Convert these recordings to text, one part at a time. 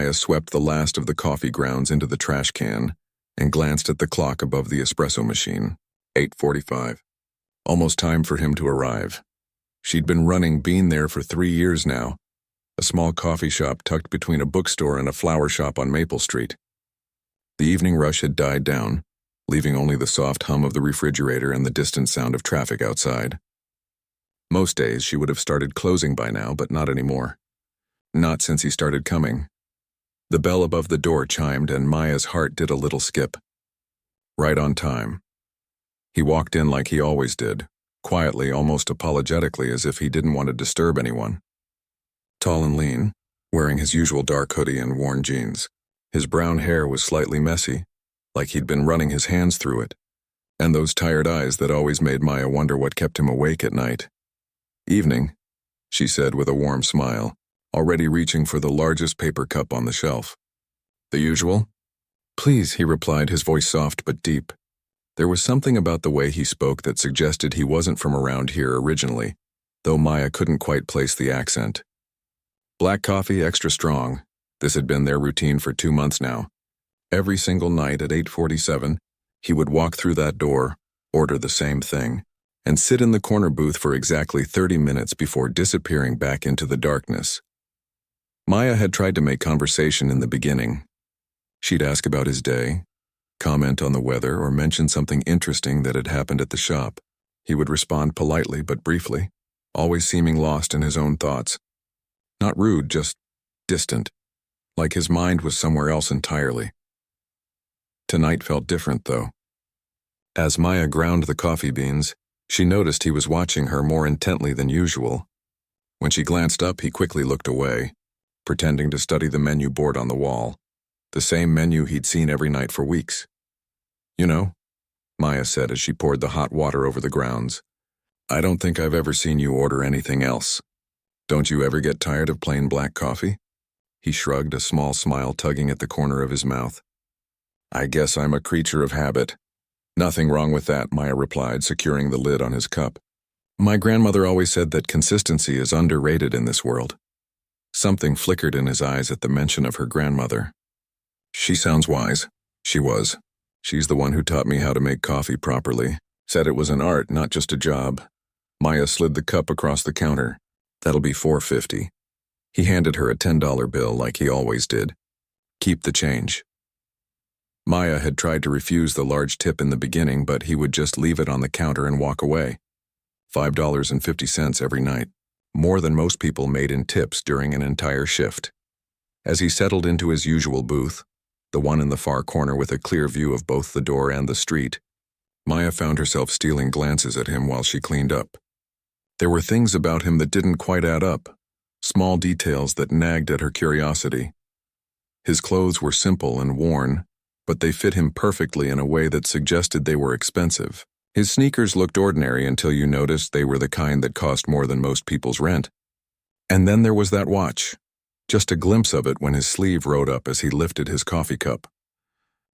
Maya swept the last of the coffee grounds into the trash can and glanced at the clock above the espresso machine. 8:45. Almost time for him to arrive. She'd been running Bean there for 3 years now, a small coffee shop tucked between a bookstore and a flower shop on Maple Street. The evening rush had died down, leaving only the soft hum of the refrigerator and the distant sound of traffic outside. Most days she would have started closing by now, but not anymore. Not since he started coming. The bell above the door chimed and Maya's heart did a little skip. Right on time. He walked in like he always did, quietly, almost apologetically, as if he didn't want to disturb anyone. Tall and lean, wearing his usual dark hoodie and worn jeans. His brown hair was slightly messy, like he'd been running his hands through it, and those tired eyes that always made Maya wonder what kept him awake at night. "Evening," she said with a warm smile, already reaching for the largest paper cup on the shelf. "The usual?" "Please," he replied, his voice soft but deep. There was something about the way he spoke that suggested he wasn't from around here originally, though Maya couldn't quite place the accent. Black coffee, extra strong. This had been their routine for 2 months now. Every single night at 8:47, he would walk through that door, order the same thing, and sit in the corner booth for exactly 30 minutes before disappearing back into the darkness. Maya had tried to make conversation in the beginning. She'd ask about his day, comment on the weather, or mention something interesting that had happened at the shop. He would respond politely but briefly, always seeming lost in his own thoughts. Not rude, just distant, like his mind was somewhere else entirely. Tonight felt different, though. As Maya ground the coffee beans, she noticed he was watching her more intently than usual. When she glanced up, he quickly looked away, pretending to study the menu board on the wall, the same menu he'd seen every night for weeks. "You know," Maya said as she poured the hot water over the grounds, "I don't think I've ever seen you order anything else. Don't you ever get tired of plain black coffee?" He shrugged, a small smile tugging at the corner of his mouth. "I guess I'm a creature of habit." "Nothing wrong with that," Maya replied, securing the lid on his cup. "My grandmother always said that consistency is underrated in this world." Something flickered in his eyes at the mention of her grandmother. "She sounds wise." She was. "She's the one who taught me how to make coffee properly. Said it was an art, not just a job." Maya slid the cup across the counter. "That'll be $4.50. He handed her a $10 bill like he always did. "Keep the change." Maya had tried to refuse the large tip in the beginning, but he would just leave it on the counter and walk away. $5.50 every night, more than most people made in tips during an entire shift. As he settled into his usual booth, the one in the far corner with a clear view of both the door and the street, Maya found herself stealing glances at him while she cleaned up. There were things about him that didn't quite add up, small details that nagged at her curiosity. His clothes were simple and worn, but they fit him perfectly in a way that suggested they were expensive. His sneakers looked ordinary until you noticed they were the kind that cost more than most people's rent. And then there was that watch, just a glimpse of it when his sleeve rode up as he lifted his coffee cup.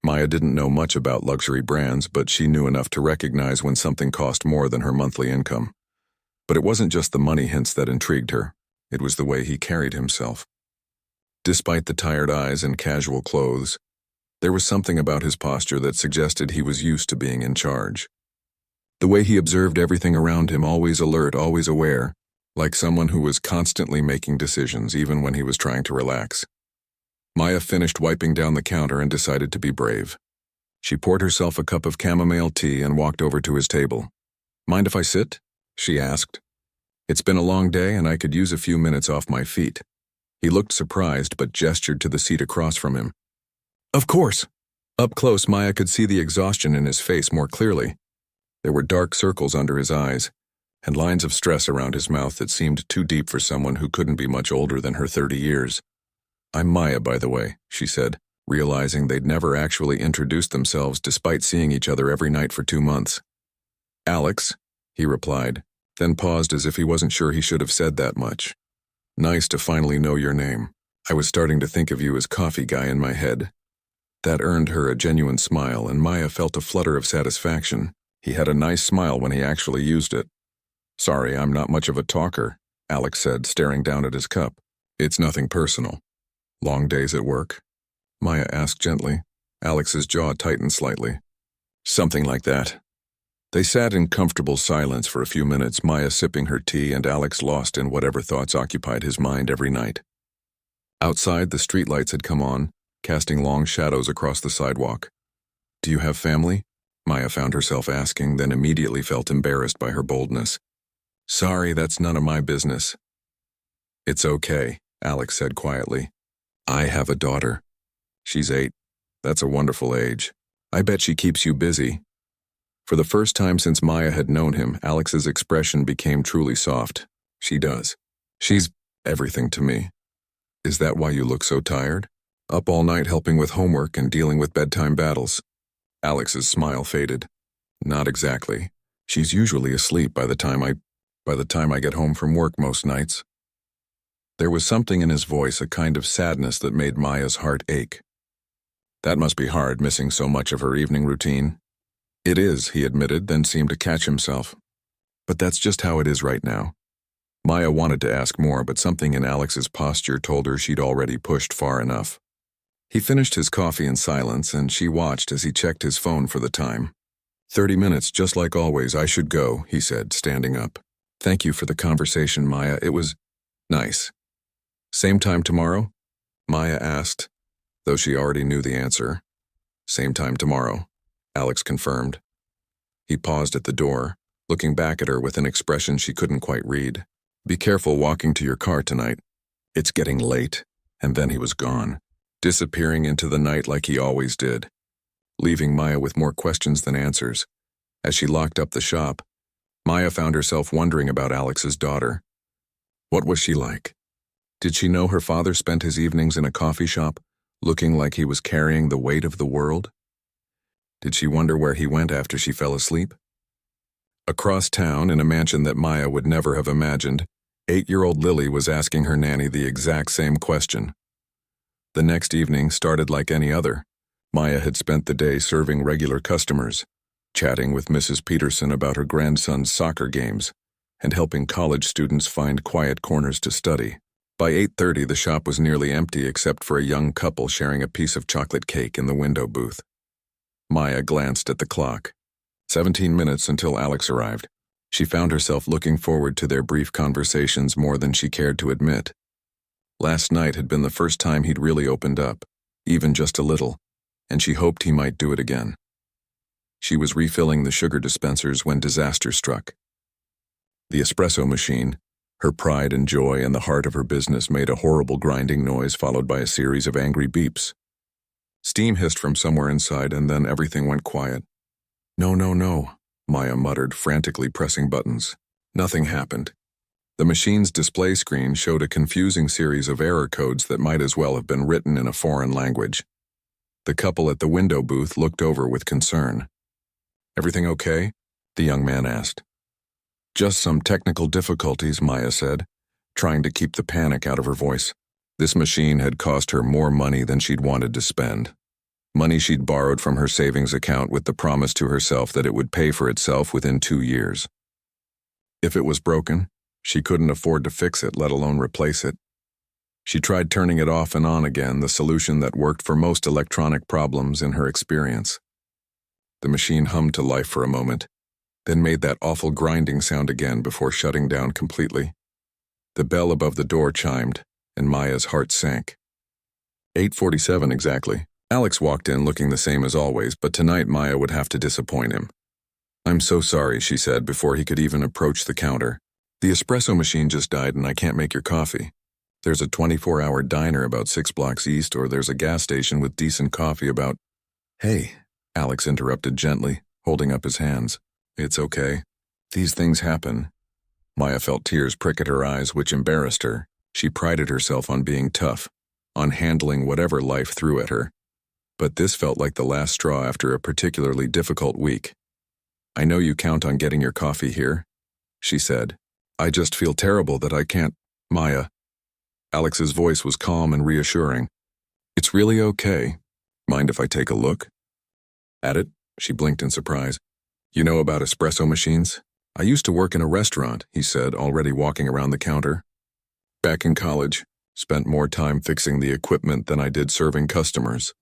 Maya didn't know much about luxury brands, but she knew enough to recognize when something cost more than her monthly income. But it wasn't just the money hints that intrigued her, it was the way he carried himself. Despite the tired eyes and casual clothes, there was something about his posture that suggested he was used to being in charge. The way he observed everything around him, always alert, always aware, like someone who was constantly making decisions even when he was trying to relax. Maya finished wiping down the counter and decided to be brave. She poured herself a cup of chamomile tea and walked over to his table. "Mind if I sit?" she asked. "It's been a long day and I could use a few minutes off my feet." He looked surprised but gestured to the seat across from him. "Of course." Up close, Maya could see the exhaustion in his face more clearly. There were dark circles under his eyes, and lines of stress around his mouth that seemed too deep for someone who couldn't be much older than her 30 years. "I'm Maya, by the way," she said, realizing they'd never actually introduced themselves despite seeing each other every night for 2 months. "Alex," he replied, then paused as if he wasn't sure he should have said that much. "Nice to finally know your name. I was starting to think of you as coffee guy in my head." That earned her a genuine smile, and Maya felt a flutter of satisfaction. He had a nice smile when he actually used it. "Sorry, I'm not much of a talker," Alex said, staring down at his cup. "It's nothing personal." Long days at work? Maya asked gently. Alex's jaw tightened slightly. Something like that. They sat in comfortable silence for a few minutes, Maya sipping her tea and Alex lost in whatever thoughts occupied his mind every night. Outside, the streetlights had come on, casting long shadows across the sidewalk. Do you have family? Maya found herself asking, then immediately felt embarrassed by her boldness. Sorry, that's none of my business. It's okay, Alex said quietly. I have a daughter. She's 8. That's a wonderful age. I bet she keeps you busy. For the first time since Maya had known him, Alex's expression became truly soft. She does. She's everything to me. Is that why you look so tired? Up all night helping with homework and dealing with bedtime battles? Alex's smile faded. Not exactly. She's usually asleep by the time I get home from work most nights. There was something in his voice, a kind of sadness that made Maya's heart ache. That must be hard, missing so much of her evening routine. It is, he admitted, then seemed to catch himself. But that's just how it is right now. Maya wanted to ask more, but something in Alex's posture told her she'd already pushed far enough. He finished his coffee in silence, and she watched as he checked his phone for the time. 30 minutes, just like always. I should go, he said, standing up. Thank you for the conversation, Maya. It was nice. Same time tomorrow? Maya asked, though she already knew the answer. Same time tomorrow, Alex confirmed. He paused at the door, looking back at her with an expression she couldn't quite read. Be careful walking to your car tonight. It's getting late. And then he was gone, disappearing into the night like he always did, leaving Maya with more questions than answers. As she locked up the shop, Maya found herself wondering about Alex's daughter. What was she like? Did she know her father spent his evenings in a coffee shop, looking like he was carrying the weight of the world? Did she wonder where he went after she fell asleep? Across town, in a mansion that Maya would never have imagined, 8-year-old Lily was asking her nanny the exact same question. The next evening started like any other. Maya had spent the day serving regular customers, chatting with Mrs. Peterson about her grandson's soccer games, and helping college students find quiet corners to study. By 8:30, the shop was nearly empty except for a young couple sharing a piece of chocolate cake in the window booth. Maya glanced at the clock. 17 minutes until Alex arrived. She found herself looking forward to their brief conversations more than she cared to admit. Last night had been the first time he'd really opened up, even just a little, and she hoped he might do it again. She was refilling the sugar dispensers when disaster struck. The espresso machine, her pride and joy and the heart of her business, made a horrible grinding noise followed by a series of angry beeps. Steam hissed from somewhere inside, and then everything went quiet. No, no, no, Maya muttered, frantically pressing buttons. Nothing happened. The machine's display screen showed a confusing series of error codes that might as well have been written in a foreign language. The couple at the window booth looked over with concern. Everything okay? The young man asked. Just some technical difficulties, Maya said, trying to keep the panic out of her voice. This machine had cost her more money than she'd wanted to spend. Money she'd borrowed from her savings account with the promise to herself that it would pay for itself within 2 years. If it was broken, she couldn't afford to fix it, let alone replace it. She tried turning it off and on again, the solution that worked for most electronic problems in her experience. The machine hummed to life for a moment, then made that awful grinding sound again before shutting down completely. The bell above the door chimed, and Maya's heart sank. 8:47 exactly. Alex walked in looking the same as always, but tonight Maya would have to disappoint him. I'm so sorry, she said before he could even approach the counter. The espresso machine just died and I can't make your coffee. There's a 24-hour diner about 6 blocks east, or there's a gas station with decent coffee about... Hey, Alex interrupted gently, holding up his hands. It's okay. These things happen. Maya felt tears prick at her eyes, which embarrassed her. She prided herself on being tough, on handling whatever life threw at her. But this felt like the last straw after a particularly difficult week. I know you count on getting your coffee here, she said. I just feel terrible that I can't... Maya. Alex's voice was calm and reassuring. It's really okay. Mind if I take a look? At it? She blinked in surprise. You know about espresso machines? I used to work in a restaurant, he said, already walking around the counter. Back in college, Spent more time fixing the equipment than I did serving customers.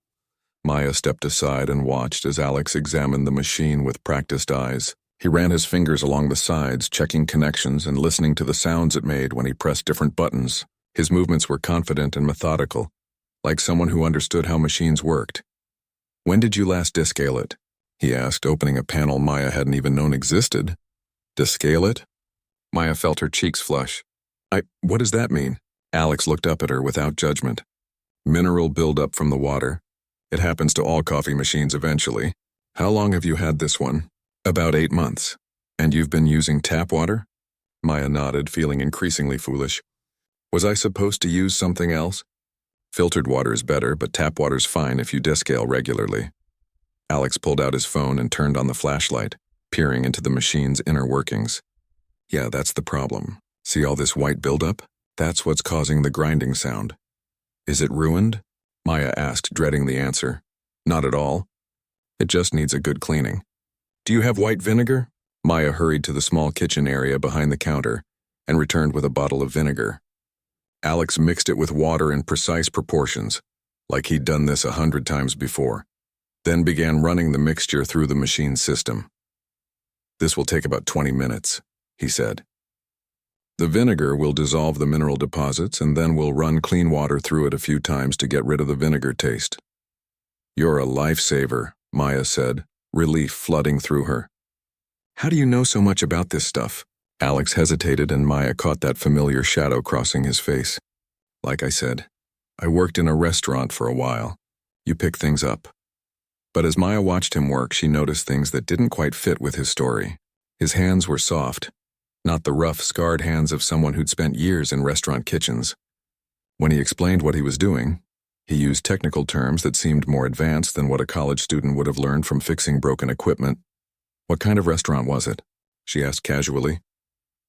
Maya stepped aside and watched as Alex examined the machine with practiced eyes. He ran his fingers along the sides, checking connections and listening to the sounds it made when he pressed different buttons. His movements were confident and methodical, like someone who understood how machines worked. "When did you last descale it?" he asked, opening a panel Maya hadn't even known existed. "Descale it?" Maya felt her cheeks flush. What does that mean?" Alex looked up at her without judgment. "Mineral buildup from the water. It happens to all coffee machines eventually. How long have you had this one?" "About 8 months. And you've been using tap water?" Maya nodded, feeling increasingly foolish. "Was I supposed to use something else?" "Filtered water is better, but tap water's fine if you descale regularly." Alex pulled out his phone and turned on the flashlight, peering into the machine's inner workings. "Yeah, that's the problem. See all this white buildup? That's what's causing the grinding sound." "Is it ruined?" Maya asked, dreading the answer. "Not at all. It just needs a good cleaning." "Do you have white vinegar?" Maya hurried to the small kitchen area behind the counter and returned with a bottle of vinegar. Alex mixed it with water in precise proportions, like he'd done this 100 times before, then began running the mixture through the machine's system. "This will take about 20 minutes, he said. "The vinegar will dissolve the mineral deposits, and then we'll run clean water through it a few times to get rid of the vinegar taste." "You're a lifesaver," Maya said, relief flooding through her. "How do you know so much about this stuff?" Alex hesitated, and Maya caught that familiar shadow crossing his face. "Like I said, I worked in a restaurant for a while. You pick things up." But as Maya watched him work, she noticed things that didn't quite fit with his story. His hands were soft, not the rough, scarred hands of someone who'd spent years in restaurant kitchens. When he explained what he was doing, he used technical terms that seemed more advanced than what a college student would have learned from fixing broken equipment. "What kind of restaurant was it?" she asked casually.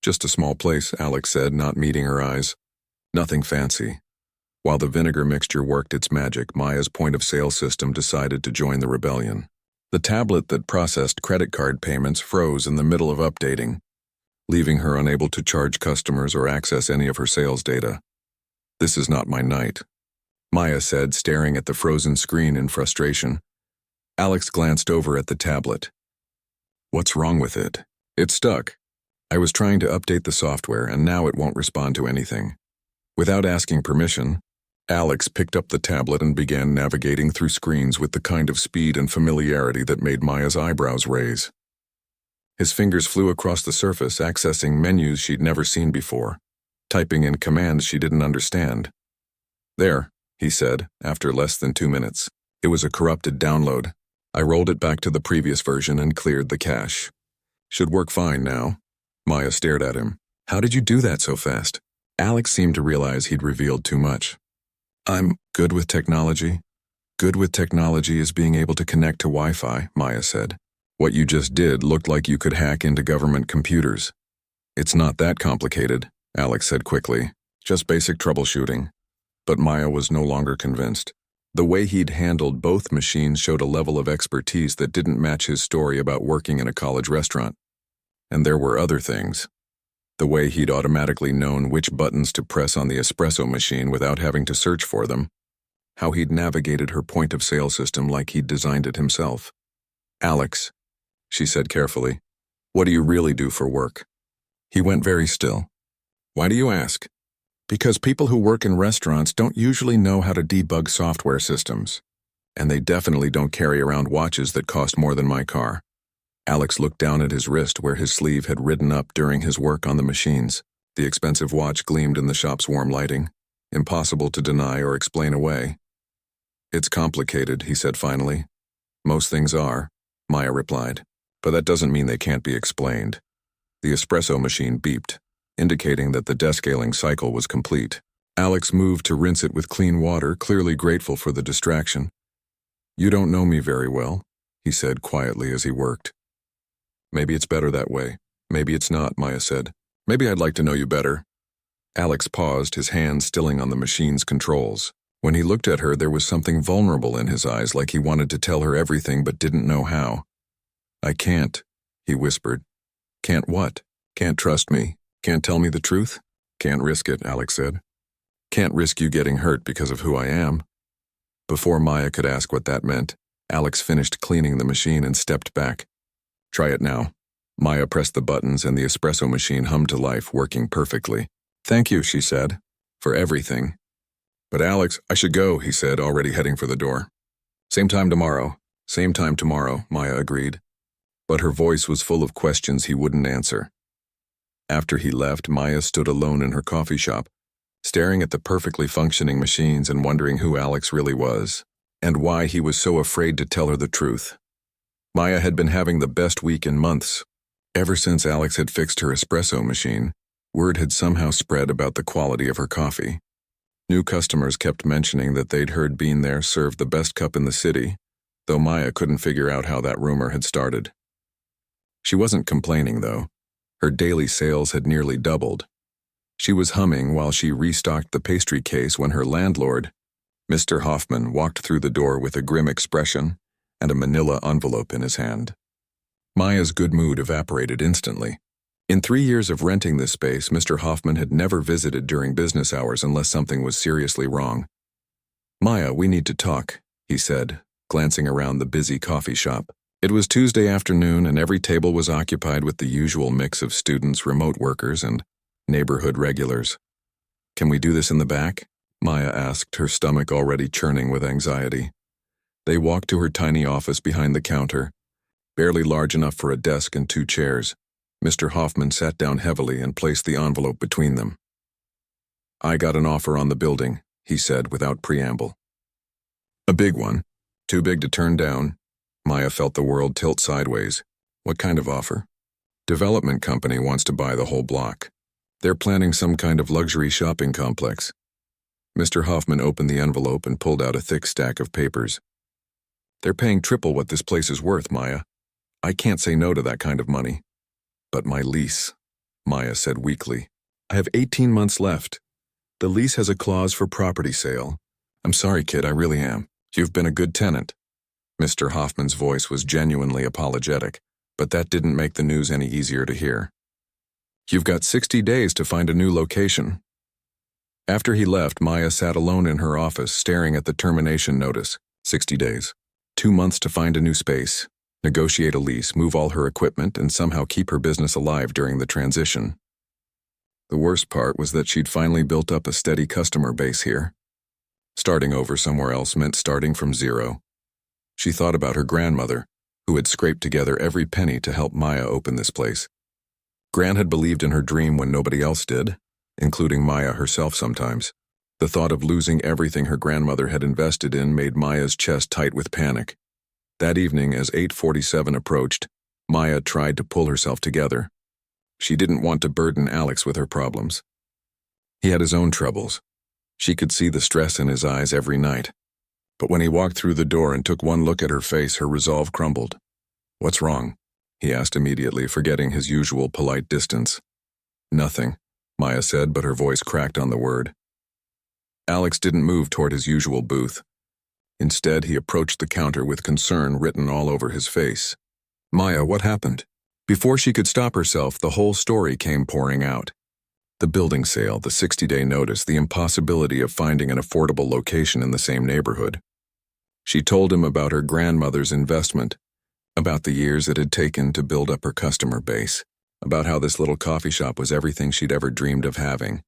"Just a small place," Alex said, not meeting her eyes. "Nothing fancy." While the vinegar mixture worked its magic, Maya's point-of-sale system decided to join the rebellion. The tablet that processed credit card payments froze in the middle of updating, leaving her unable to charge customers or access any of her sales data. "This is not my night," Maya said, staring at the frozen screen in frustration. Alex glanced over at the tablet. "What's wrong with it?" "It's stuck. I was trying to update the software, and now it won't respond to anything." Without asking permission, Alex picked up the tablet and began navigating through screens with the kind of speed and familiarity that made Maya's eyebrows raise. His fingers flew across the surface, accessing menus she'd never seen before, typing in commands she didn't understand. "There," he said, after less than 2 minutes. It was a corrupted download. I rolled it back to the previous version and cleared the cache. "Should work fine now." Maya stared at him. "How did you do that so fast?" Alex seemed to realize he'd revealed too much. "I'm good with technology. Good with technology is being able to connect to Wi-Fi," Maya said. "What you just did looked like you could hack into government computers." "It's not that complicated," Alex said quickly. "Just basic troubleshooting." But Maya was no longer convinced. The way he'd handled both machines showed a level of expertise that didn't match his story about working in a college restaurant. And there were other things. The way he'd automatically known which buttons to press on the espresso machine without having to search for them. How he'd navigated her point-of-sale system like he'd designed it himself. "Alex," she said carefully, "what do you really do for work?" He went very still. "Why do you ask?" "Because people who work in restaurants don't usually know how to debug software systems. And they definitely don't carry around watches that cost more than my car." Alex looked down at his wrist where his sleeve had ridden up during his work on the machines. The expensive watch gleamed in the shop's warm lighting, impossible to deny or explain away. "It's complicated," he said finally. "Most things are," Maya replied. "But that doesn't mean they can't be explained." The espresso machine beeped, indicating that the descaling cycle was complete. Alex moved to rinse it with clean water, clearly grateful for the distraction. "You don't know me very well," he said quietly as he worked. "Maybe it's better that way. Maybe it's not," Maya said. "Maybe I'd like to know you better." Alex paused, his hands stilling on the machine's controls. When he looked at her, there was something vulnerable in his eyes, like he wanted to tell her everything but didn't know how. "I can't," he whispered. "Can't what?" "Can't trust me. Can't tell me the truth?" "Can't risk it," Alex said. Can't risk you getting hurt because of who I am." Before Maya could ask what that meant, Alex finished cleaning the machine and stepped back. "Try it now." Maya pressed the buttons and the espresso machine hummed to life, working perfectly. "Thank you," she said, "for everything." "But Alex, I should go," he said, already heading for the door. Same time tomorrow, Maya agreed. But her voice was full of questions he wouldn't answer. After he left, Maya stood alone in her coffee shop, staring at the perfectly functioning machines and wondering who Alex really was, and why he was so afraid to tell her the truth. Maya had been having the best week in months. Ever since Alex had fixed her espresso machine, word had somehow spread about the quality of her coffee. New customers kept mentioning that they'd heard Billionaire served the best cup in the city, though Maya couldn't figure out how that rumor had started. She wasn't complaining, though. Her daily sales had nearly doubled. She was humming while she restocked the pastry case when her landlord, Mr. Hoffman, walked through the door with a grim expression and a manila envelope in his hand. Maya's good mood evaporated instantly. In 3 years of renting this space, Mr. Hoffman had never visited during business hours unless something was seriously wrong. "Maya, we need to talk," he said, glancing around the busy coffee shop. It was Tuesday afternoon and every table was occupied with the usual mix of students, remote workers, and neighborhood regulars. "Can we do this in the back?" Maya asked, her stomach already churning with anxiety. They walked to her tiny office behind the counter, barely large enough for a desk and 2 chairs. Mr. Hoffman sat down heavily and placed the envelope between them. "I got an offer on the building," he said without preamble. "A big one. Too big to turn down." Maya felt the world tilt sideways. "What kind of offer?" "Development company wants to buy the whole block. They're planning some kind of luxury shopping complex." Mr. Hoffman opened the envelope and pulled out a thick stack of papers. "They're paying triple what this place is worth, Maya. I can't say no to that kind of money." "But my lease," Maya said weakly. "I have 18 months left. The lease has a clause for property sale. I'm sorry, kid, I really am. You've been a good tenant." Mr. Hoffman's voice was genuinely apologetic, but that didn't make the news any easier to hear. "You've got 60 days to find a new location." After he left, Maya sat alone in her office, staring at the termination notice. 60 days. 2 months to find a new space, negotiate a lease, move all her equipment, and somehow keep her business alive during the transition. The worst part was that she'd finally built up a steady customer base here. Starting over somewhere else meant starting from zero. She thought about her grandmother, who had scraped together every penny to help Maya open this place. Gran had believed in her dream when nobody else did, including Maya herself sometimes. The thought of losing everything her grandmother had invested in made Maya's chest tight with panic. That evening, as 8:47 approached, Maya tried to pull herself together. She didn't want to burden Alex with her problems. He had his own troubles. She could see the stress in his eyes every night. But when he walked through the door and took one look at her face, her resolve crumbled. "What's wrong?" he asked immediately, forgetting his usual polite distance. "Nothing," Maya said, but her voice cracked on the word. Alex didn't move toward his usual booth. Instead, he approached the counter with concern written all over his face. "Maya, what happened?" Before she could stop herself, the whole story came pouring out. The building sale, the 60-day notice, the impossibility of finding an affordable location in the same neighborhood. She told him about her grandmother's investment, about the years it had taken to build up her customer base, about how this little coffee shop was everything she'd ever dreamed of having.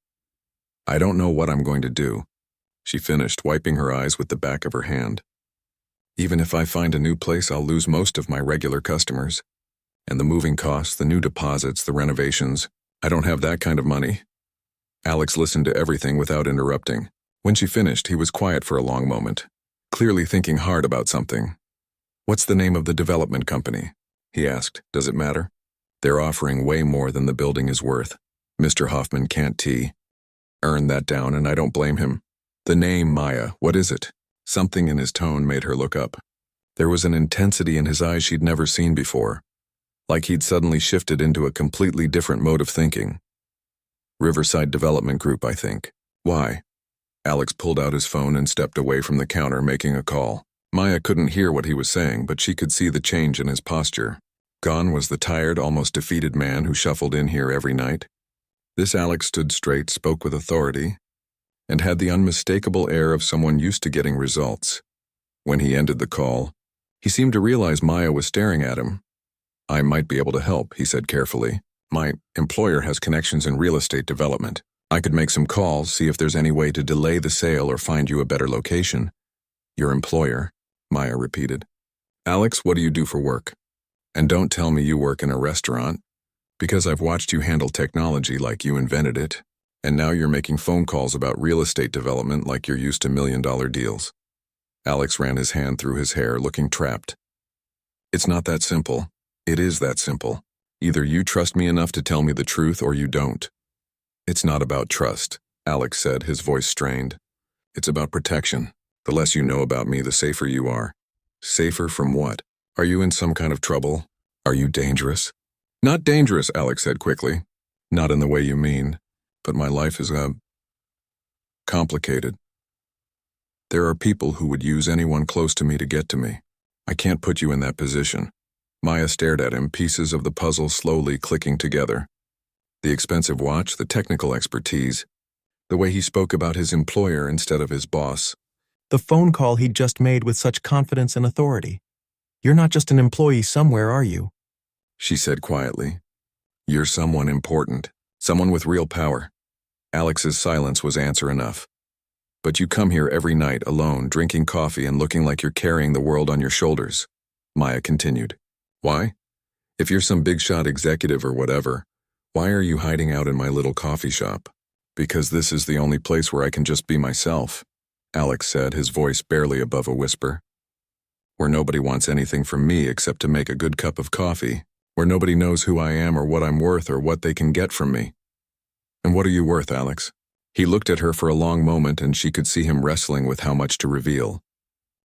"I don't know what I'm going to do," she finished, wiping her eyes with the back of her hand. "Even if I find a new place, I'll lose most of my regular customers. And the moving costs, the new deposits, the renovations. I don't have that kind of money." Alex listened to everything without interrupting. When she finished, he was quiet for a long moment, clearly thinking hard about something. "What's the name of the development company?" he asked. "Does it matter?" "They're offering way more than the building is worth. Mr. Hoffman can't earn that down, and I don't blame him." "The name, Maya, what is it?" Something in his tone made her look up. There was an intensity in his eyes she'd never seen before, like he'd suddenly shifted into a completely different mode of thinking. "Riverside Development Group, I think." "Why?" Alex pulled out his phone and stepped away from the counter, making a call. Maya couldn't hear what he was saying, but she could see the change in his posture. Gone was the tired, almost defeated man who shuffled in here every night. This Alex stood straight, spoke with authority. and had the unmistakable air of someone used to getting results. When he ended the call, he seemed to realize Maya was staring at him. "I might be able to help," he said carefully. "My employer has connections in real estate development. I could make some calls, see if there's any way to delay the sale or find you a better location." "Your employer," Maya repeated. "Alex, what do you do for work? And don't tell me you work in a restaurant, because I've watched you handle technology like you invented it, and now you're making phone calls about real estate development like you're used to million-dollar deals." Alex ran his hand through his hair, looking trapped. "It's not that simple. It is that simple. Either you trust me enough to tell me the truth or you don't." "It's not about trust," Alex said, his voice strained. "It's about protection. The less you know about me, the safer you are." "Safer from what? Are you in some kind of trouble? Are you dangerous?" "Not dangerous," Alex said quickly. "Not in the way you mean, but my life is, complicated. There are people who would use anyone close to me to get to me. I can't put you in that position." Maya stared at him, pieces of the puzzle slowly clicking together. The expensive watch, the technical expertise, the way he spoke about his employer instead of his boss. The phone call he'd just made with such confidence and authority. "You're not just an employee somewhere, are you?" She said quietly. "You're someone important, someone with real power." Alex's silence was answer enough. "But you come here every night alone, drinking coffee and looking like you're carrying the world on your shoulders," Maya continued. "Why? If you're some big-shot executive or whatever, why are you hiding out in my little coffee shop?" "Because this is the only place where I can just be myself," Alex said, his voice barely above a whisper. "Where nobody wants anything from me except to make a good cup of coffee. Where nobody knows who I am or what I'm worth or what they can get from me." "And what are you worth, Alex?" He looked at her for a long moment and she could see him wrestling with how much to reveal.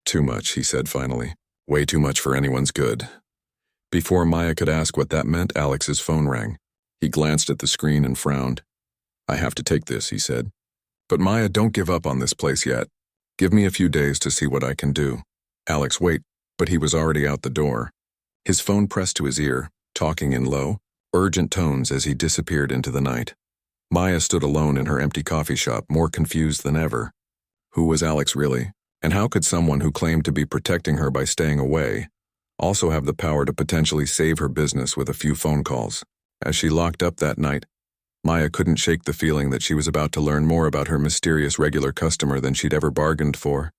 "Too much," he said finally. "Way too much for anyone's good." Before Maya could ask what that meant, Alex's phone rang. He glanced at the screen and frowned. "I have to take this," he said. "But Maya, don't give up on this place yet. Give me a few days to see what I can do." "Alex, wait," but he was already out the door. His phone pressed to his ear, talking in low, urgent tones as he disappeared into the night. Maya stood alone in her empty coffee shop, more confused than ever. Who was Alex really? And how could someone who claimed to be protecting her by staying away also have the power to potentially save her business with a few phone calls? As she locked up that night, Maya couldn't shake the feeling that she was about to learn more about her mysterious regular customer than she'd ever bargained for.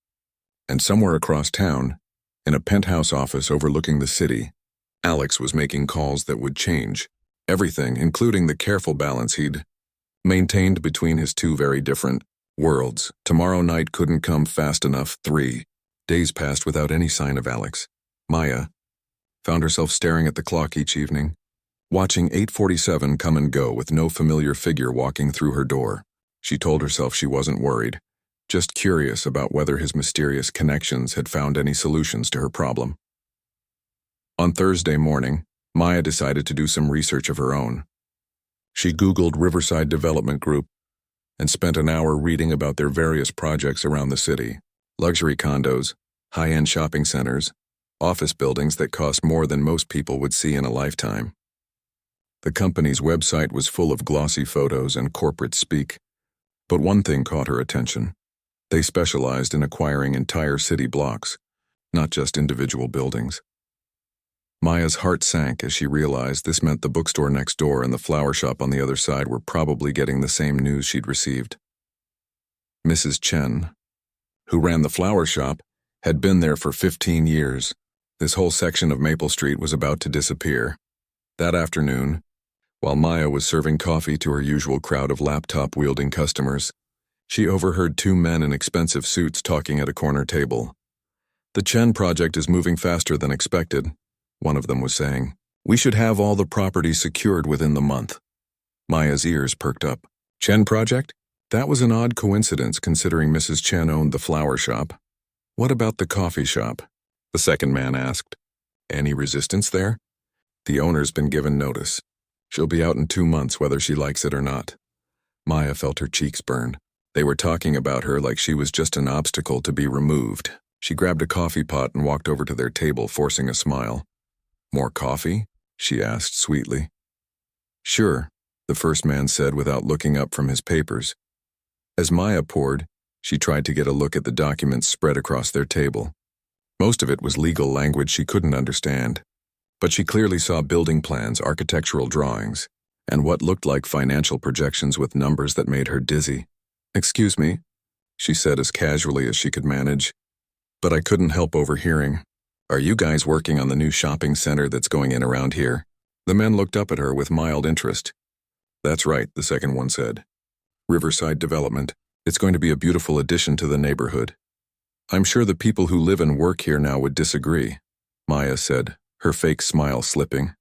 And somewhere across town, in a penthouse office overlooking the city, Alex was making calls that would change everything, including the careful balance he'd maintained between his two very different worlds. Tomorrow night couldn't come fast enough. 3 days passed without any sign of Alex. Maya found herself staring at the clock each evening, watching 8:47 come and go with no familiar figure walking through her door. She told herself she wasn't worried, just curious about whether his mysterious connections had found any solutions to her problem. On Thursday morning, Maya decided to do some research of her own. She Googled Riverside Development Group and spent an hour reading about their various projects around the city: luxury condos, high-end shopping centers, office buildings that cost more than most people would see in a lifetime. The company's website was full of glossy photos and corporate speak, but one thing caught her attention. They specialized in acquiring entire city blocks, not just individual buildings. Maya's heart sank as she realized this meant the bookstore next door and the flower shop on the other side were probably getting the same news she'd received. Mrs. Chen, who ran the flower shop, had been there for 15 years. This whole section of Maple Street was about to disappear. That afternoon, while Maya was serving coffee to her usual crowd of laptop-wielding customers, she overheard 2 men in expensive suits talking at a corner table. "The Chen project is moving faster than expected," one of them was saying. "We should have all the property secured within the month." Maya's ears perked up. Chen project? That was an odd coincidence considering Mrs. Chen owned the flower shop. "What about the coffee shop?" the second man asked. "Any resistance there?" "The owner's been given notice. She'll be out in 2 months whether she likes it or not." Maya felt her cheeks burn. They were talking about her like she was just an obstacle to be removed. She grabbed a coffee pot and walked over to their table, forcing a smile. "More coffee?" she asked sweetly. "Sure," the first man said without looking up from his papers. As Maya poured, she tried to get a look at the documents spread across their table. Most of it was legal language she couldn't understand, but she clearly saw building plans, architectural drawings, and what looked like financial projections with numbers that made her dizzy. "Excuse me," she said as casually as she could manage, but I couldn't help overhearing. "Are you guys working on the new shopping center that's going in around here?" The men looked up at her with mild interest. "That's right," the second one said. "Riverside Development. It's going to be a beautiful addition to the neighborhood." "I'm sure the people who live and work here now would disagree," Maya said, her fake smile slipping.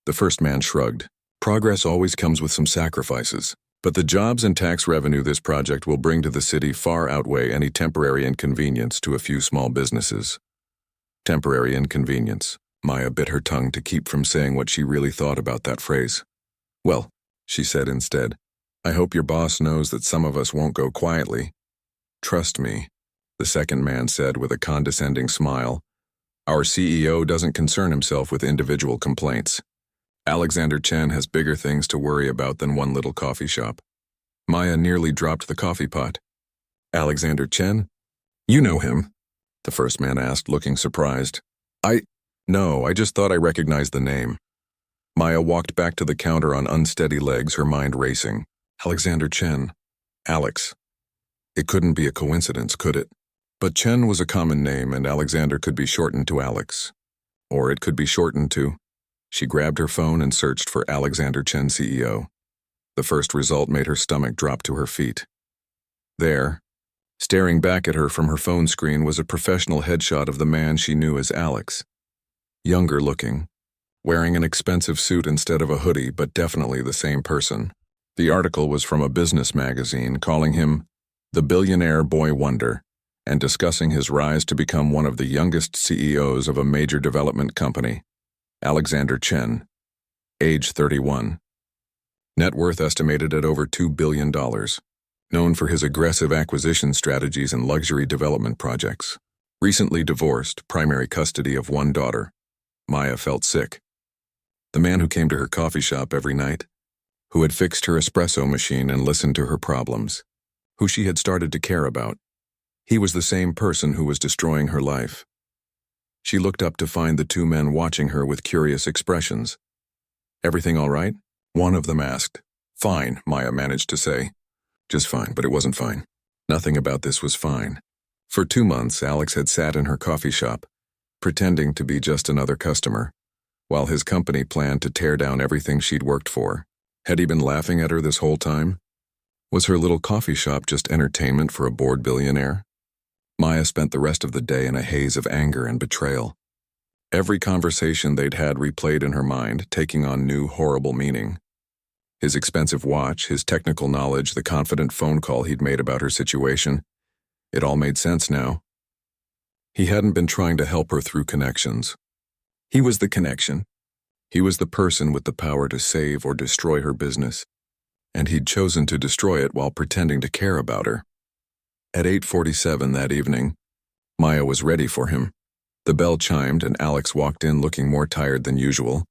The first man shrugged. "Progress always comes with some sacrifices, but the jobs and tax revenue this project will bring to the city far outweigh any temporary inconvenience to a few small businesses." Temporary inconvenience. Maya bit her tongue to keep from saying what she really thought about that phrase. "Well," she said instead, "I hope your boss knows that some of us won't go quietly." "Trust me," the second man said with a condescending smile. "Our CEO doesn't concern himself with individual complaints. Alexander Chen has bigger things to worry about than one little coffee shop." Maya nearly dropped the coffee pot. "Alexander Chen? You know him?" the first man asked, looking surprised. No, I just thought I recognized the name." Maya walked back to the counter on unsteady legs, her mind racing. Alexander Chen. Alex. It couldn't be a coincidence, could it? But Chen was a common name, and Alexander could be shortened to Alex. Or it could be shortened to... She grabbed her phone and searched for Alexander Chen CEO. The first result made her stomach drop to her feet. There, staring back at her from her phone screen, was a professional headshot of the man she knew as Alex. Younger looking, wearing an expensive suit instead of a hoodie, but definitely the same person. The article was from a business magazine calling him the Billionaire Boy Wonder and discussing his rise to become one of the youngest CEOs of a major development company. Alexander Chen, age 31. Net worth estimated at over $2 billion. Known for his aggressive acquisition strategies and luxury development projects. Recently divorced, primary custody of one daughter. Maya felt sick. The man who came to her coffee shop every night, who had fixed her espresso machine and listened to her problems, who she had started to care about. He was the same person who was destroying her life. She looked up to find the two men watching her with curious expressions. "Everything all right?" one of them asked. "Fine," Maya managed to say. Just fine, but it wasn't fine. Nothing about this was fine. For 2 months, Alex had sat in her coffee shop, pretending to be just another customer, while his company planned to tear down everything she'd worked for. Had he been laughing at her this whole time? Was her little coffee shop just entertainment for a bored billionaire? Maya spent the rest of the day in a haze of anger and betrayal. Every conversation they'd had replayed in her mind, taking on new, horrible meaning. His expensive watch, his technical knowledge, the confident phone call he'd made about her situation. It all made sense now. He hadn't been trying to help her through connections. He was the connection. He was the person with the power to save or destroy her business, and he'd chosen to destroy it while pretending to care about her. At 8:47 that evening, Maya was ready for him. The bell chimed and Alex walked in looking more tired than usual.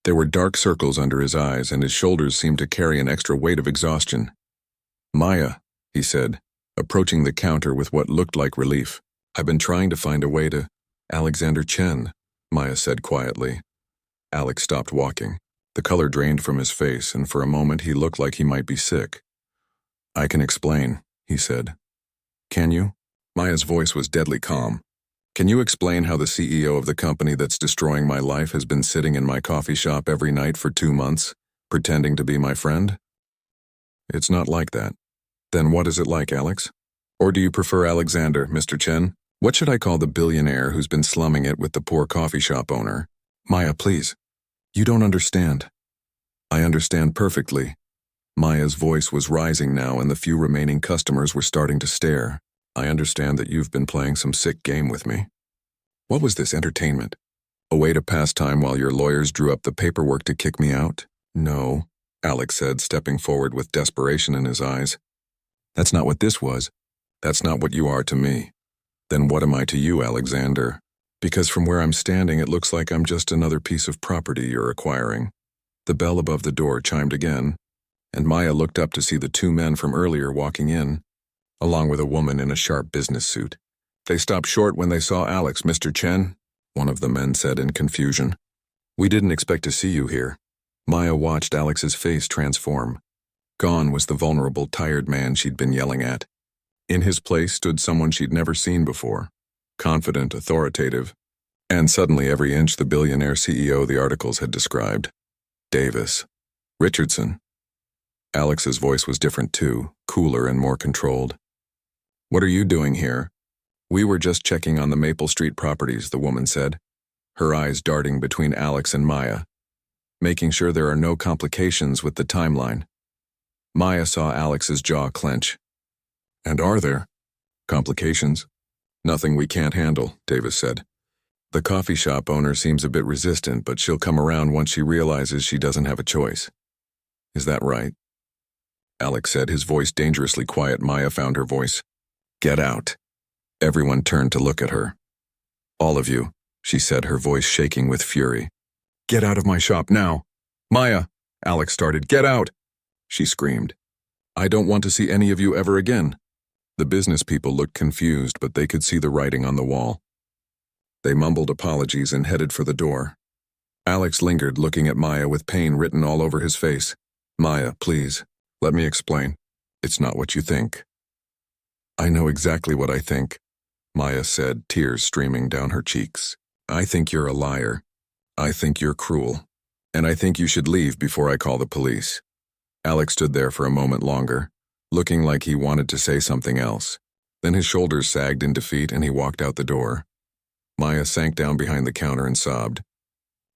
There were dark circles under his eyes and his shoulders seemed to carry an extra weight of exhaustion. "Maya," he said, approaching the counter with what looked like relief. "I've been trying to find a way to..." "Alexander Chen," Maya said quietly. Alex stopped walking. The color drained from his face, and for a moment he looked like he might be sick. "I can explain," he said. "Can you?" Maya's voice was deadly calm. "Can you explain how the CEO of the company that's destroying my life has been sitting in my coffee shop every night for 2 months, pretending to be my friend?" "It's not like that." "Then what is it like, Alex? Or do you prefer Alexander, Mr. Chen? What should I call the billionaire who's been slumming it with the poor coffee shop owner?" "Maya, please. You don't understand." "I understand perfectly." Maya's voice was rising now and the few remaining customers were starting to stare. "I understand that you've been playing some sick game with me." "What was this entertainment? A way to pass time while your lawyers drew up the paperwork to kick me out?" "No," Alex said, stepping forward with desperation in his eyes. "That's not what this was. That's not what you are to me." "Then what am I to you, Alexander? Because from where I'm standing it looks like I'm just another piece of property you're acquiring." The bell above the door chimed again. and Maya looked up to see the two men from earlier walking in, along with a woman in a sharp business suit. They stopped short when they saw Alex. "Mr. Chen," one of the men said in confusion. "We didn't expect to see you here." Maya watched Alex's face transform. Gone was the vulnerable, tired man she'd been yelling at. In his place stood someone she'd never seen before, confident, authoritative, and suddenly every inch the billionaire CEO the articles had described. Davis. Richardson. Alex's voice was different too, cooler and more controlled. "What are you doing here?" "We were just checking on the Maple Street properties," the woman said, her eyes darting between Alex and Maya, making sure there are no complications with the timeline. Maya saw Alex's jaw clench. "And are there complications?" "Nothing we can't handle," Davis said. "The coffee shop owner seems a bit resistant, but she'll come around once she realizes she doesn't have a choice." "Is that right?" Alex said, his voice dangerously quiet. Maya found her voice. "Get out." Everyone turned to look at her. "All of you," she said, her voice shaking with fury. "Get out of my shop now." "Maya," Alex started. "Get out," she screamed. "I don't want to see any of you ever again." The business people looked confused, but they could see the writing on the wall. They mumbled apologies and headed for the door. Alex lingered, looking at Maya with pain written all over his face. "Maya, please, let me explain. It's not what you think." "I know exactly what I think," Maya said, tears streaming down her cheeks. "I think you're a liar. I think you're cruel. And I think you should leave before I call the police." Alex stood there for a moment longer, looking like he wanted to say something else. Then his shoulders sagged in defeat and he walked out the door. Maya sank down behind the counter and sobbed,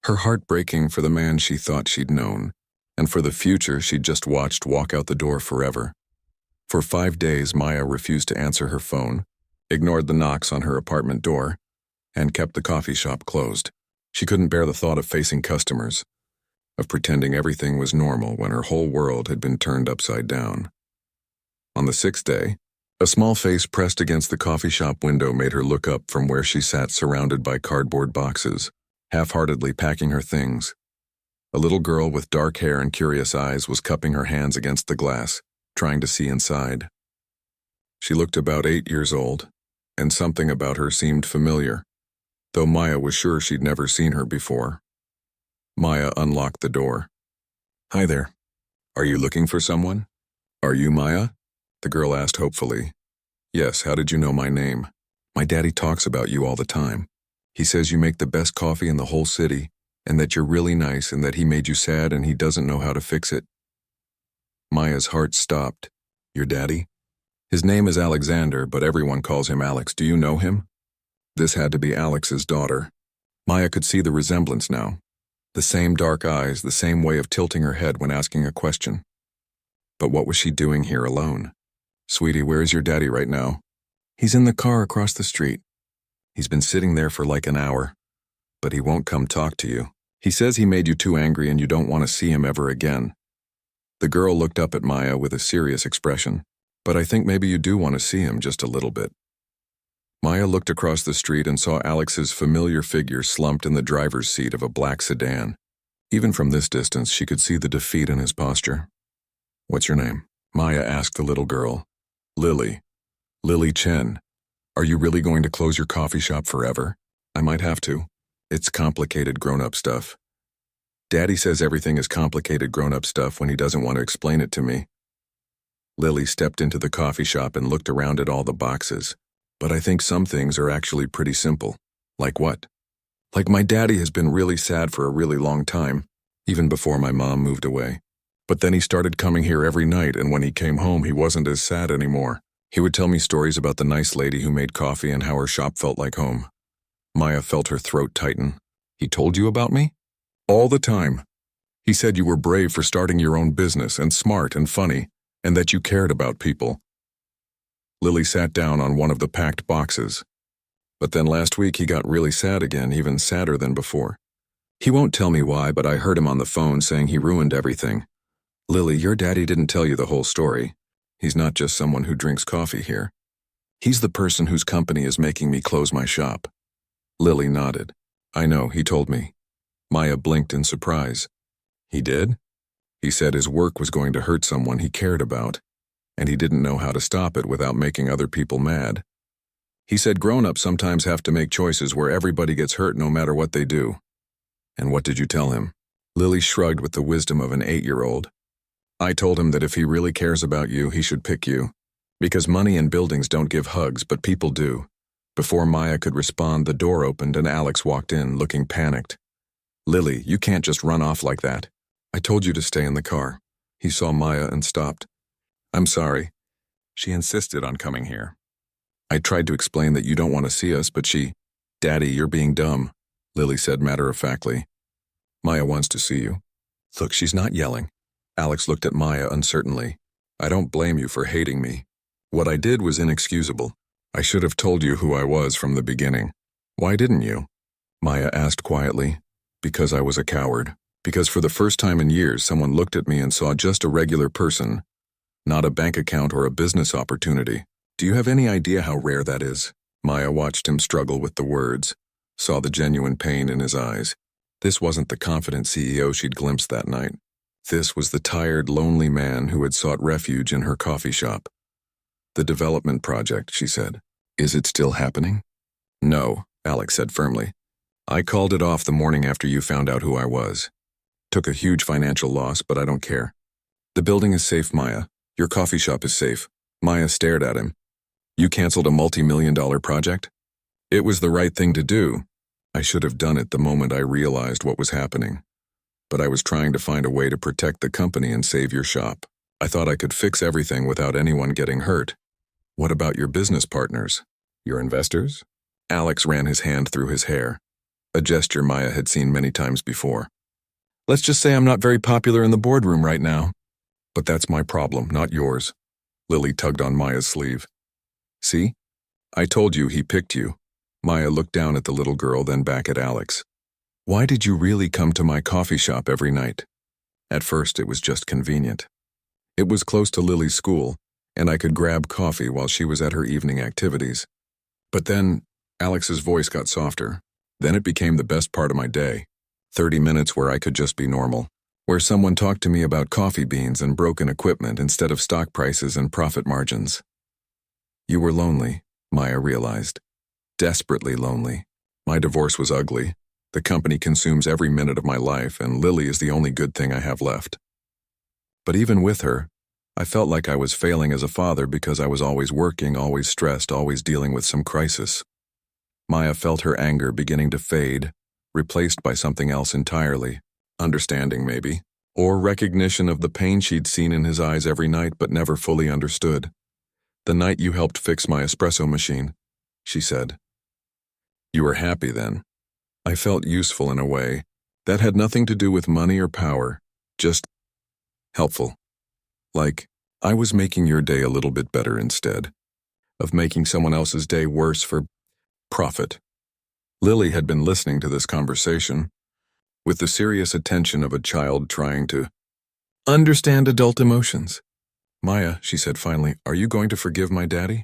her heart breaking for the man she thought she'd known, and for the future she'd just watched walk out the door forever. For 5 days, Maya refused to answer her phone, ignored the knocks on her apartment door, and kept the coffee shop closed. She couldn't bear the thought of facing customers, of pretending everything was normal when her whole world had been turned upside down. On the 6th day, a small face pressed against the coffee shop window made her look up from where she sat surrounded by cardboard boxes, half-heartedly packing her things. A little girl with dark hair and curious eyes was cupping her hands against the glass, trying to see inside. She looked about 8 years old, and something about her seemed familiar, though Maya was sure she'd never seen her before. Maya unlocked the door. "Hi there. Are you looking for someone?" "Are you Maya?" the girl asked hopefully. "Yes, how did you know my name?" "My daddy talks about you all the time. He says you make the best coffee in the whole city, and that you're really nice and that he made you sad and he doesn't know how to fix it." Maya's heart stopped. "Your daddy?" "His name is Alexander, but everyone calls him Alex. Do you know him?" This had to be Alex's daughter. Maya could see the resemblance now. The same dark eyes, the same way of tilting her head when asking a question. But what was she doing here alone? "Sweetie, where is your daddy right now?" "He's in the car across the street." "He's been sitting there for like an hour, but he won't come talk to you. He says he made you too angry and you don't want to see him ever again." The girl looked up at Maya with a serious expression. "But I think maybe you do want to see him just a little bit." Maya looked across the street and saw Alex's familiar figure slumped in the driver's seat of a black sedan. Even from this distance, she could see the defeat in his posture. "What's your name?" Maya asked the little girl. "Lily. Lily Chen. Are you really going to close your coffee shop forever?" "I might have to. It's complicated grown-up stuff." "Daddy says everything is complicated grown-up stuff when he doesn't want to explain it to me." Lily stepped into the coffee shop and looked around at all the boxes. "But I think some things are actually pretty simple." "Like what?" "Like my daddy has been really sad for a really long time, even before my mom moved away. But then he started coming here every night, and when he came home, he wasn't as sad anymore. He would tell me stories about the nice lady who made coffee and how her shop felt like home." Maya felt her throat tighten. "He told you about me?" "All the time. He said you were brave for starting your own business and smart and funny, and that you cared about people." Lily sat down on one of the packed boxes. "But then last week he got really sad again, even sadder than before. He won't tell me why, but I heard him on the phone saying he ruined everything." "Lily, your daddy didn't tell you the whole story. He's not just someone who drinks coffee here. He's the person whose company is making me close my shop." Lily nodded. "I know, he told me." Maya blinked in surprise. "He did?" He said his work was going to hurt someone he cared about, and he didn't know how to stop it without making other people mad. He said grown-ups sometimes have to make choices where everybody gets hurt no matter what they do. And what did you tell him? Lily shrugged with the wisdom of an 8-year-old. I told him that if he really cares about you, he should pick you. Because money and buildings don't give hugs, but people do. Before Maya could respond, the door opened and Alex walked in, looking panicked. Lily, you can't just run off like that. I told you to stay in the car. He saw Maya and stopped. I'm sorry. She insisted on coming here. I tried to explain that you don't want to see us, but she... Daddy, you're being dumb, Lily said matter-of-factly. Maya wants to see you. Look, she's not yelling. Alex looked at Maya uncertainly. I don't blame you for hating me. What I did was inexcusable. I should have told you who I was from the beginning. Why didn't you? Maya asked quietly. Because I was a coward. Because for the first time in years, someone looked at me and saw just a regular person, not a bank account or a business opportunity. Do you have any idea how rare that is? Maya watched him struggle with the words, saw the genuine pain in his eyes. This wasn't the confident CEO she'd glimpsed that night. This was the tired, lonely man who had sought refuge in her coffee shop. The development project, she said. Is it still happening? No, Alex said firmly. I called it off the morning after you found out who I was. Took a huge financial loss, but I don't care. The building is safe, Maya. Your coffee shop is safe. Maya stared at him. You canceled a multi-million-dollar project? It was the right thing to do. I should have done it the moment I realized what was happening. But I was trying to find a way to protect the company and save your shop. I thought I could fix everything without anyone getting hurt. What about your business partners? Your investors? Alex ran his hand through his hair, a gesture Maya had seen many times before. Let's just say I'm not very popular in the boardroom right now. But that's my problem, not yours. Lily tugged on Maya's sleeve. See? I told you he picked you. Maya looked down at the little girl, then back at Alex. Why did you really come to my coffee shop every night? At first, it was just convenient. It was close to Lily's school, and I could grab coffee while she was at her evening activities. But then, Alex's voice got softer. Then it became the best part of my day. 30 minutes where I could just be normal. Where someone talked to me about coffee beans and broken equipment instead of stock prices and profit margins. You were lonely, Maya realized. Desperately lonely. My divorce was ugly. The company consumes every minute of my life, and Lily is the only good thing I have left. But even with her, I felt like I was failing as a father because I was always working, always stressed, always dealing with some crisis. Maya felt her anger beginning to fade, replaced by something else entirely. Understanding, maybe, or recognition of the pain she'd seen in his eyes every night but never fully understood. The night you helped fix my espresso machine, she said. You were happy then. I felt useful in a way. That had nothing to do with money or power, just helpful. Like, I was making your day a little bit better instead of making someone else's day worse for profit. Lily had been listening to this conversation with the serious attention of a child trying to understand adult emotions. Maya, she said finally, are you going to forgive my daddy?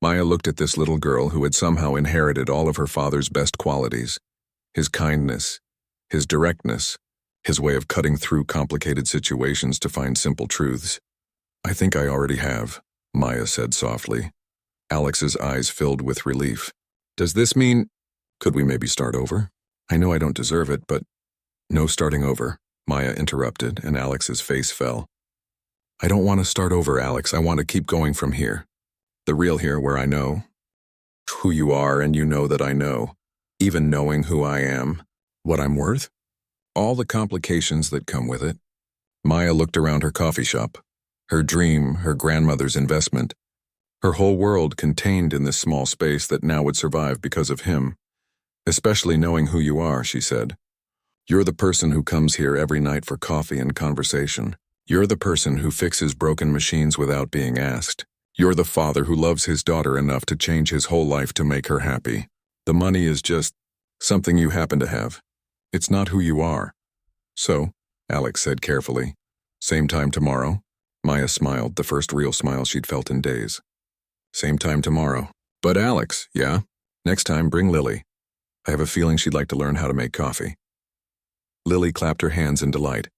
Maya looked at this little girl who had somehow inherited all of her father's best qualities. His kindness, his directness, his way of cutting through complicated situations to find simple truths. I think I already have, Maya said softly. Alex's eyes filled with relief. Does this mean, could we maybe start over? I know I don't deserve it, but no starting over, Maya interrupted, and Alex's face fell. I don't want to start over, Alex. I want to keep going from here. The real here where I know who you are and you know that I know, even knowing who I am, what I'm worth. All the complications that come with it. Maya looked around her coffee shop, her dream, her grandmother's investment, her whole world contained in this small space that now would survive because of him. Especially knowing who you are, she said. You're the person who comes here every night for coffee and conversation. You're the person who fixes broken machines without being asked. You're the father who loves his daughter enough to change his whole life to make her happy. The money is just something you happen to have. It's not who you are. So, Alex said carefully, same time tomorrow? Maya smiled, the first real smile she'd felt in days. Same time tomorrow. But Alex, yeah? Next time, bring Lily. I have a feeling she'd like to learn how to make coffee. Lily clapped her hands in delight.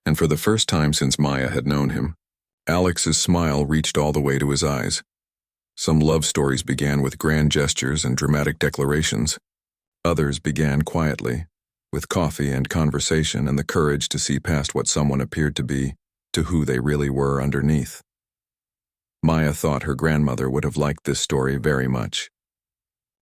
And for the first time since Maya had known him, Alex's smile reached all the way to his eyes. Some love stories began with grand gestures and dramatic declarations. Others began quietly, with coffee and conversation and the courage to see past what someone appeared to be to who they really were underneath. Maya thought her grandmother would have liked this story very much.